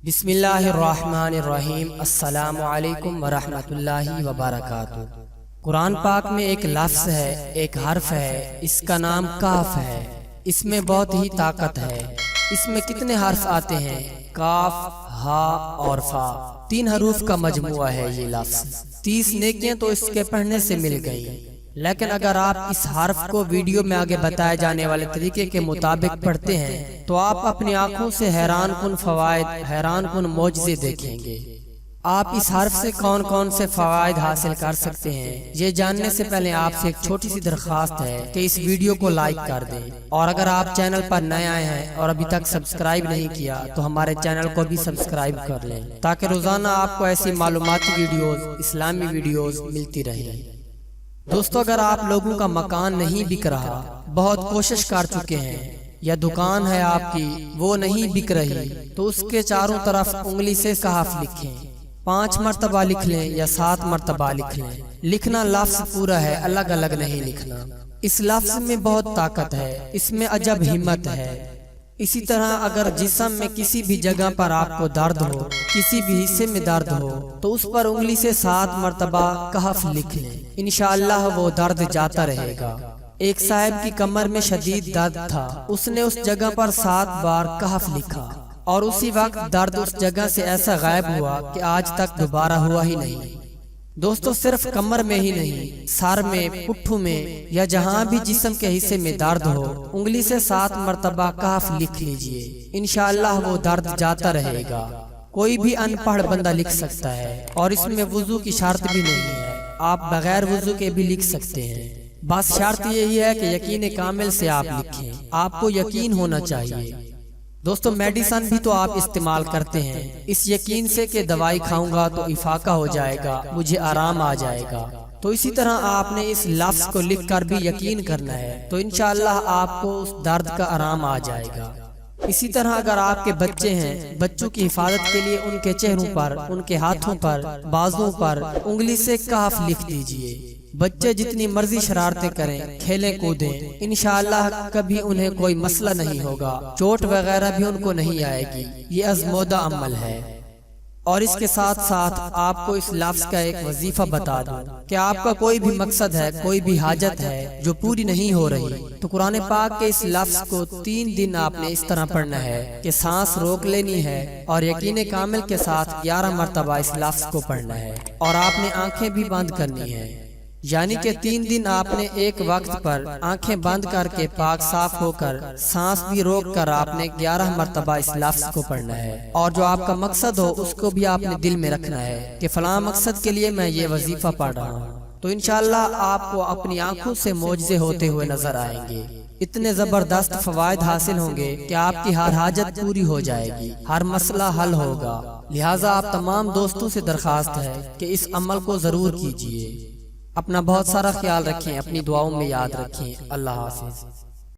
बिस्मिल्लाहिर्रहमानिर्रहीम। अस्सलाम वालेकुम वरहमतुल्लाहि वबरकातुहू। कुरान पाक में एक लफ्ज है, एक हर्फ है, इसका नाम काफ है। इसमें बहुत ही ताकत है। इसमें कितने हर्फ आते हैं? काफ, हा और फा। 3 हरूफ का मजमुआ है ये लफ्ज। 30 नेकियां तो इसके पढ़ने से मिल गई। लेकिन अगर आप इस हर्फ को वीडियो में आगे बताए जाने वाले तरीके के मुताबिक पढ़ते हैं तो आप अपनी आंखों से हैरान कुन फवायद, हैरान कुन मौजज़े देखेंगे। आप इस हर्फ से कौन कौन से फवायद हासिल कर सकते हैं, ये जानने से पहले आपसे एक छोटी सी दरख्वास्त है कि इस वीडियो को लाइक कर दें, और अगर आप चैनल पर नए आए हैं और अभी तक सब्सक्राइब नहीं किया तो हमारे चैनल को भी सब्सक्राइब कर लें, ताकि रोजाना आपको ऐसी मालूमाती वीडियोस, इस्लामी वीडियोस मिलती रहे। दोस्तों, अगर आप लोगों का मकान नहीं बिक रहा, बहुत कोशिश कर चुके हैं, या दुकान है आपकी वो नहीं बिक रही, तो उसके चारों तरफ उंगली से काफ लिखें। 5 मरतबा लिख लें या 7 मरतबा लिख लें। लिखना लफ्ज पूरा है, अलग अलग नहीं लिखना। इस लफ्ज में बहुत ताकत है, इसमें अजब हिम्मत है। इसी तरह अगर जिस्म में किसी भी जगह पर आपको दर्द हो, किसी भी हिस्से में दर्द हो, तो उस पर उंगली से 7 मरतबा कहफ लिख लें। इंशाअल्लाह वो दर्द जाता रहेगा। एक साहब की कमर में शदीद दर्द था, उसने उस जगह पर 7 बार कहफ लिखा और उसी वक्त दर्द उस जगह से ऐसा गायब हुआ कि आज तक दोबारा हुआ ही नहीं। दोस्तों, सिर्फ कमर में ही नहीं, सर में, पुट्ठू में या जहाँ भी जिस्म के हिस्से में दर्द हो, उंगली से 7 मरतबा काफ लिख लीजिए। इंशाअल्लाह वो दर्द जाता रहेगा। कोई भी अनपढ़ बंदा लिख सकता है और इसमें वुजू की शर्त भी नहीं है। आप बगैर वुजू के भी लिख सकते हैं। बस शर्त यही है कि यकीन कामिल से आप लिखें। आपको यकीन होना चाहिए। दोस्तों, मेडिसिन भी तो आप इस्तेमाल करते हैं इस यकीन से कि दवाई खाऊंगा तो इफाका हो जाएगा, मुझे आराम आ जाएगा। तो इसी तरह आपने इस लफ्ज को लिखकर भी यकीन करना है, तो इंशाअल्लाह आपको उस दर्द का आराम आ जाएगा। इसी तरह अगर आपके बच्चे हैं, बच्चों की हिफाजत के लिए उनके चेहरों पर, उनके हाथों पर, बाजुओं पर उंगली से काफ लिख दीजिए। बच्चे जितनी मर्जी शरारतें करें, खेलें कूदें, इंशाअल्लाह कभी उन्हें कोई मसला नहीं होगा, चोट वगैरह भी उनको नहीं आएगी। ये आजमोदा अमल है। और इसके साथ साथ आपको इस लफ्ज का एक वजीफा बता दूं कि आपका कोई भी मकसद है, कोई भी हाजत है जो पूरी नहीं हो रही, तो कुरान पाक के इस लफ्ज को 3 दिन आपने इस तरह पढ़ना है कि सांस रोक लेनी है और यकीन कामिल के साथ 11 मरतबा इस लफ्ज को पढ़ना है, और आपने आंखें भी बंद करनी है। यानी कि 3 दिन आपने एक वक्त पर आंखें बंद करके पाक साफ होकर सांस भी रोक कर आपने 11 मरतबा इस लफ्ज को पढ़ना है। और जो आपका मकसद हो उसको भी आपने दिल में रखना है कि फलां मकसद के लिए मैं ये वजीफा पढ़ रहा हूँ। तो इंशाअल्लाह आपको अपनी आंखों से मौजज़े होते हुए नजर आएंगे। इतने जबरदस्त फवायद हासिल होंगे कि आपकी हर हाजत पूरी हो जाएगी, हर मसला हल होगा। लिहाजा आप तमाम दोस्तों से दरखास्त है कि इस अमल को जरूर कीजिए। अपना बहुत सारा ख्याल रखें, अपनी दुआओं में याद रखें। अल्लाह हाफिज।